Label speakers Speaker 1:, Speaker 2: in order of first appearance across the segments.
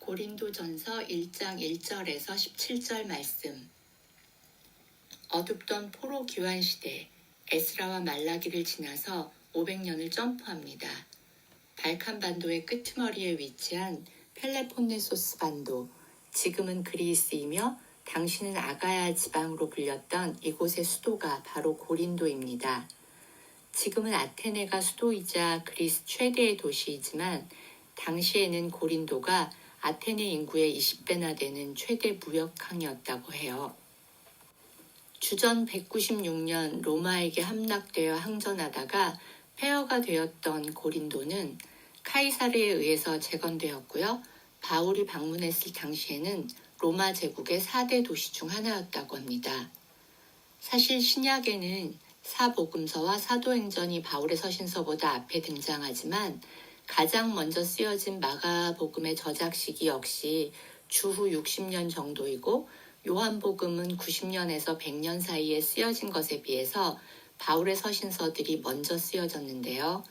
Speaker 1: 고린도전서 1장 1절에서 17절 말씀. 어둡던 포로 기환 시대, 에스라와 말라기를 지나서 500년을 점프합니다. 발칸 반도의 끄트머리에 위치한 펠레폰네소스 반도, 지금은 그리스이며 당시는 아가야 지방으로 불렸던 이곳의 수도가 바로 고린도입니다. 지금은 아테네가 수도이자 그리스 최대의 도시이지만 당시에는 고린도가 아테네 인구의 20배나 되는 최대 무역항이었다고 해요. 주전 196년 로마에게 함락되어 항전하다가 폐허가 되었던 고린도는 카이사르에 의해서 재건되었고요. 바울이 방문했을 당시에는 로마 제국의 4대 도시 중 하나였다고 합니다. 사실 신약에는 사복음서와 사도행전이 바울의 서신서보다 앞에 등장하지만 가장 먼저 쓰여진 마가복음의 저작 시기 역시 주후 60년 정도이고 요한복음은 90년에서 100년 사이에 쓰여진 것에 비해서 바울의 서신서들이 먼저 쓰여졌는데요.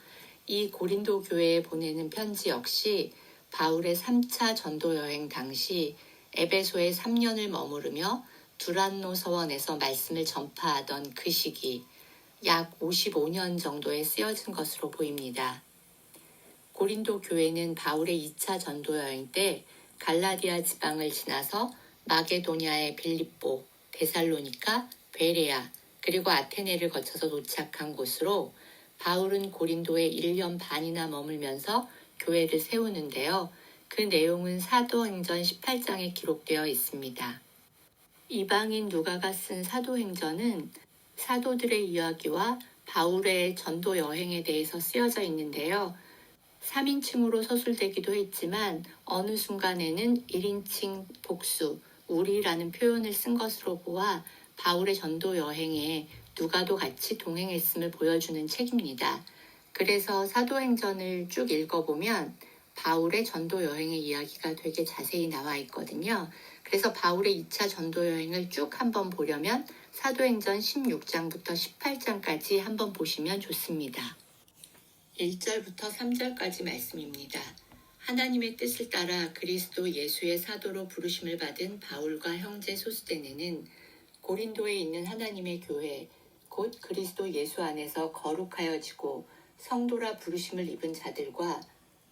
Speaker 1: 이 고린도 교회에 보내는 편지 역시 바울의 3차 전도 여행 당시 에베소에 3년을 머무르며 두란노 서원에서 말씀을 전파하던 그 시기 약 55년 정도에 쓰여진 것으로 보입니다. 고린도 교회는 바울의 2차 전도 여행 때 갈라디아 지방을 지나서 마게도냐의 빌립보, 데살로니카, 베레아, 그리고 아테네를 거쳐서 도착한 곳으로 바울은 고린도에 1년 반이나 머물면서 교회를 세우는데요. 그 내용은 사도행전 18장에 기록되어 있습니다. 이방인 누가가 쓴 사도행전은 사도들의 이야기와 바울의 전도 여행에 대해서 쓰여져 있는데요. 3인칭으로 서술되기도 했지만 어느 순간에는 1인칭 복수, 우리라는 표현을 쓴 것으로 보아 바울의 전도 여행에 누가도 같이 동행했음을 보여주는 책입니다. 그래서 사도행전을 쭉 읽어보면 바울의 전도 여행의 이야기가 되게 자세히 나와 있거든요. 그래서 바울의 2차 전도 여행을 쭉 한번 보려면 사도행전 16장부터 18장까지 한번 보시면 좋습니다. 1절부터 3절까지 말씀입니다. 하나님의 뜻을 따라 그리스도 예수의 사도로 부르심을 받은 바울과 형제 소스데네는 고린도에 있는 하나님의 교회, 곧 그리스도 예수 안에서 거룩하여지고 성도라 부르심을 입은 자들과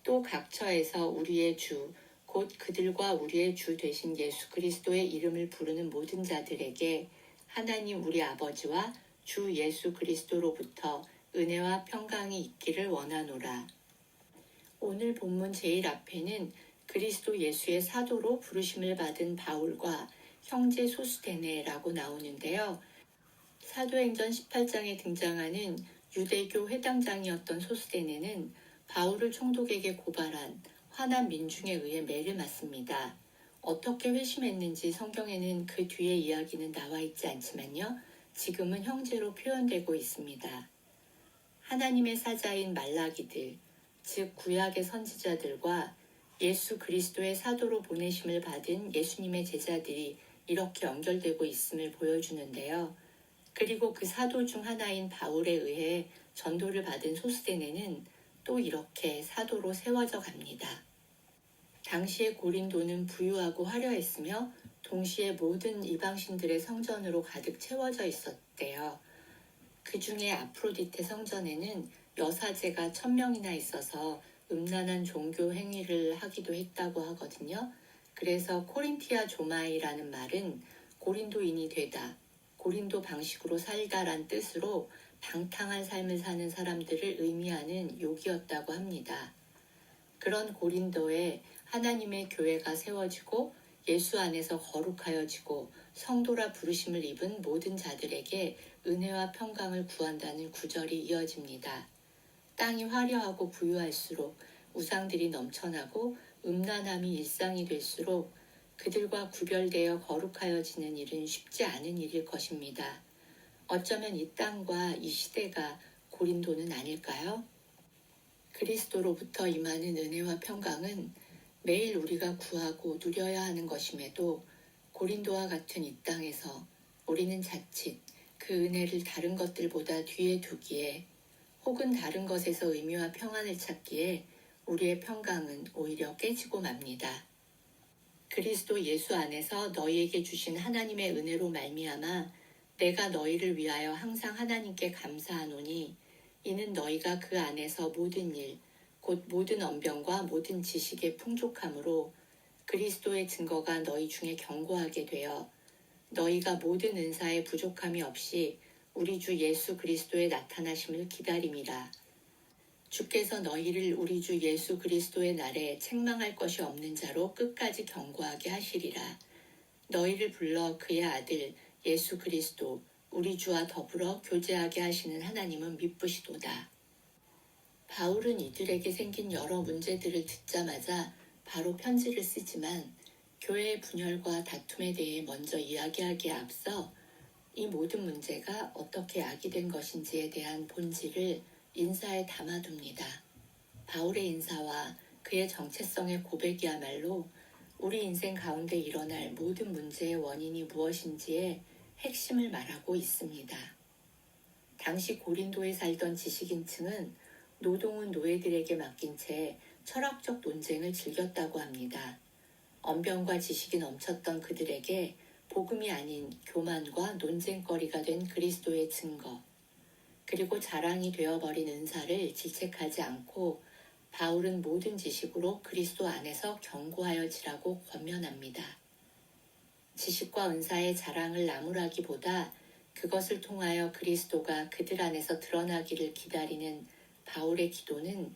Speaker 1: 또 각처에서 우리의 주, 곧 그들과 우리의 주 되신 예수 그리스도의 이름을 부르는 모든 자들에게 하나님 우리 아버지와 주 예수 그리스도로부터 은혜와 평강이 있기를 원하노라. 오늘 본문 제일 앞에는 그리스도 예수의 사도로 부르심을 받은 바울과 형제 소스데네라고 나오는데요. 사도행전 18장에 등장하는 유대교 회당장이었던 소스데네는 바울을 총독에게 고발한 화난 민중에 의해 매를 맞습니다. 어떻게 회심했는지 성경에는 그 뒤의 이야기는 나와 있지 않지만요. 지금은 형제로 표현되고 있습니다. 하나님의 사자인 말라기들, 즉 구약의 선지자들과 예수 그리스도의 사도로 보내심을 받은 예수님의 제자들이 이렇게 연결되고 있음을 보여주는데요. 그리고 그 사도 중 하나인 바울에 의해 전도를 받은 소스데네는 또 이렇게 사도로 세워져 갑니다. 당시의 고린도는 부유하고 화려했으며 동시에 모든 이방신들의 성전으로 가득 채워져 있었대요. 그 중에 아프로디테 성전에는 여사제가 1000명이나 있어서 음란한 종교 행위를 하기도 했다고 하거든요. 그래서 코린티아 조마이라는 말은 고린도인이 되다, 고린도 방식으로 살다란 뜻으로 방탕한 삶을 사는 사람들을 의미하는 욕이었다고 합니다. 그런 고린도에 하나님의 교회가 세워지고 예수 안에서 거룩하여지고 성도라 부르심을 입은 모든 자들에게 은혜와 평강을 구한다는 구절이 이어집니다. 땅이 화려하고 부유할수록 우상들이 넘쳐나고 음란함이 일상이 될수록 그들과 구별되어 거룩하여지는 일은 쉽지 않은 일일 것입니다. 어쩌면 이 땅과 이 시대가 고린도는 아닐까요? 그리스도로부터 임하는 은혜와 평강은 매일 우리가 구하고 누려야 하는 것임에도 고린도와 같은 이 땅에서 우리는 자칫 그 은혜를 다른 것들보다 뒤에 두기에 혹은 다른 것에서 의미와 평안을 찾기에 우리의 평강은 오히려 깨지고 맙니다. 그리스도 예수 안에서 너희에게 주신 하나님의 은혜로 말미암아 내가 너희를 위하여 항상 하나님께 감사하노니 이는 너희가 그 안에서 모든 일 곧 모든 언변과 모든 지식의 풍족함으로 그리스도의 증거가 너희 중에 견고하게 되어 너희가 모든 은사에 부족함이 없이 우리 주 예수 그리스도의 나타나심을 기다림이라. 주께서 너희를 우리 주 예수 그리스도의 날에 책망할 것이 없는 자로 끝까지 견고하게 하시리라. 너희를 불러 그의 아들 예수 그리스도 우리 주와 더불어 교제하게 하시는 하나님은 미쁘시도다. 바울은 이들에게 생긴 여러 문제들을 듣자마자 바로 편지를 쓰지만 교회의 분열과 다툼에 대해 먼저 이야기하기에 앞서 이 모든 문제가 어떻게 야기된 것인지에 대한 본질을 인사에 담아둡니다. 바울의 인사와 그의 정체성의 고백이야말로 우리 인생 가운데 일어날 모든 문제의 원인이 무엇인지의 핵심을 말하고 있습니다. 당시 고린도에 살던 지식인층은 노동은 노예들에게 맡긴 채 철학적 논쟁을 즐겼다고 합니다. 언변과 지식이 넘쳤던 그들에게 복음이 아닌 교만과 논쟁거리가 된 그리스도의 증거, 그리고 자랑이 되어버린 은사를 질책하지 않고 바울은 모든 지식으로 그리스도 안에서 견고하여 지라고 권면합니다. 지식과 은사의 자랑을 나무라기보다 그것을 통하여 그리스도가 그들 안에서 드러나기를 기다리는 바울의 기도는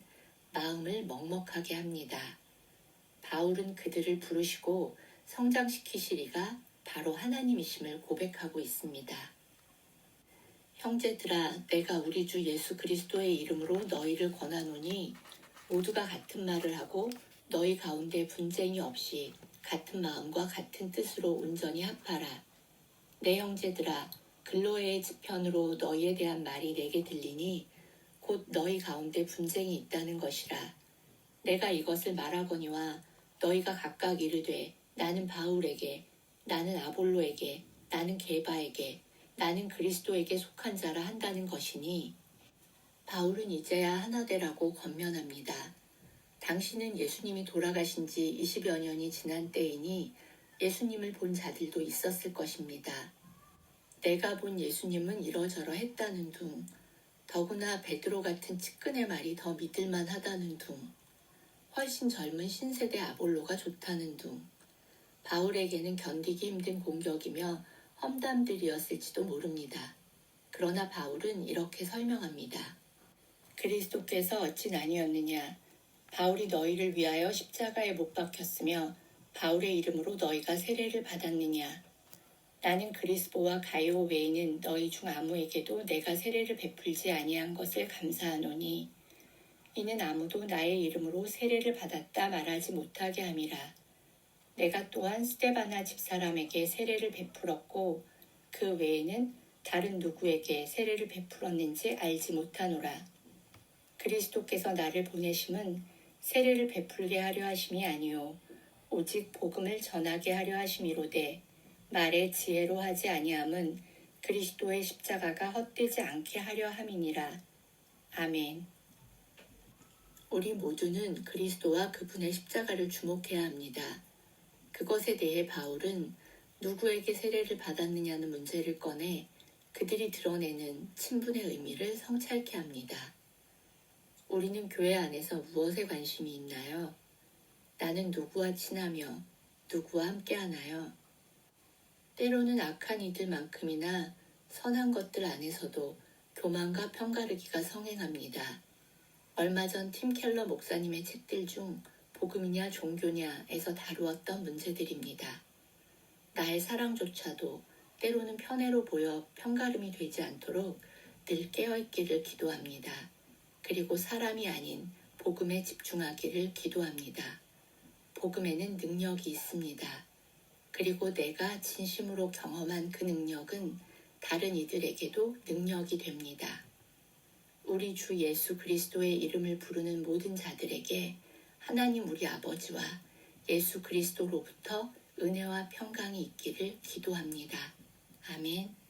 Speaker 1: 마음을 먹먹하게 합니다. 바울은 그들을 부르시고 성장시키시리가 바로 하나님이심을 고백하고 있습니다. 형제들아, 내가 우리 주 예수 그리스도의 이름으로 너희를 권하노니 모두가 같은 말을 하고 너희 가운데 분쟁이 없이 같은 마음과 같은 뜻으로 온전히 합하라. 내 형제들아, 글로에의 지편으로 너희에 대한 말이 내게 들리니 곧 너희 가운데 분쟁이 있다는 것이라. 내가 이것을 말하거니와 너희가 각각 이르되 나는 바울에게, 나는 아볼로에게, 나는 게바에게, 나는 그리스도에게 속한 자라 한다는 것이니 바울은 이제야 하나되라고 권면합니다. 당신은 예수님이 돌아가신 지 20여 년이 지난 때이니 예수님을 본 자들도 있었을 것입니다. 내가 본 예수님은 이러저러 했다는 둥, 더구나 베드로 같은 측근의 말이 더 믿을만 하다는 둥, 훨씬 젊은 신세대 아볼로가 좋다는 둥, 바울에게는 견디기 힘든 공격이며 험담들이었을지도 모릅니다. 그러나 바울은 이렇게 설명합니다. 그리스도께서 어찌 나뉘었느냐? 바울이 너희를 위하여 십자가에 못 박혔으며 바울의 이름으로 너희가 세례를 받았느냐? 나는 그리스도와 가요 외에는 너희 중 아무에게도 내가 세례를 베풀지 아니한 것을 감사하노니 이는 아무도 나의 이름으로 세례를 받았다 말하지 못하게 함이라. 내가 또한 스데바나 집사람에게 세례를 베풀었고 그 외에는 다른 누구에게 세례를 베풀었는지 알지 못하노라. 그리스도께서 나를 보내심은 세례를 베풀게 하려 하심이 아니요 오직 복음을 전하게 하려 하심이로되 말의 지혜로 하지 아니함은 그리스도의 십자가가 헛되지 않게 하려 함이니라. 아멘. 우리 모두는 그리스도와 그분의 십자가를 주목해야 합니다. 그것에 대해 바울은 누구에게 세례를 받았느냐는 문제를 꺼내 그들이 드러내는 친분의 의미를 성찰케 합니다. 우리는 교회 안에서 무엇에 관심이 있나요? 나는 누구와 친하며 누구와 함께 하나요? 때로는 악한 이들만큼이나 선한 것들 안에서도 교만과 편가르기가 성행합니다. 얼마 전 팀 켈러 목사님의 책들 중 복음이냐 종교냐에서 다루었던 문제들입니다. 나의 사랑조차도 때로는 편애로 보여 편가름이 되지 않도록 늘 깨어있기를 기도합니다. 그리고 사람이 아닌 복음에 집중하기를 기도합니다. 복음에는 능력이 있습니다. 그리고 내가 진심으로 경험한 그 능력은 다른 이들에게도 능력이 됩니다. 우리 주 예수 그리스도의 이름을 부르는 모든 자들에게 하나님 우리 아버지와 예수 그리스도로부터 은혜와 평강이 있기를 기도합니다. 아멘.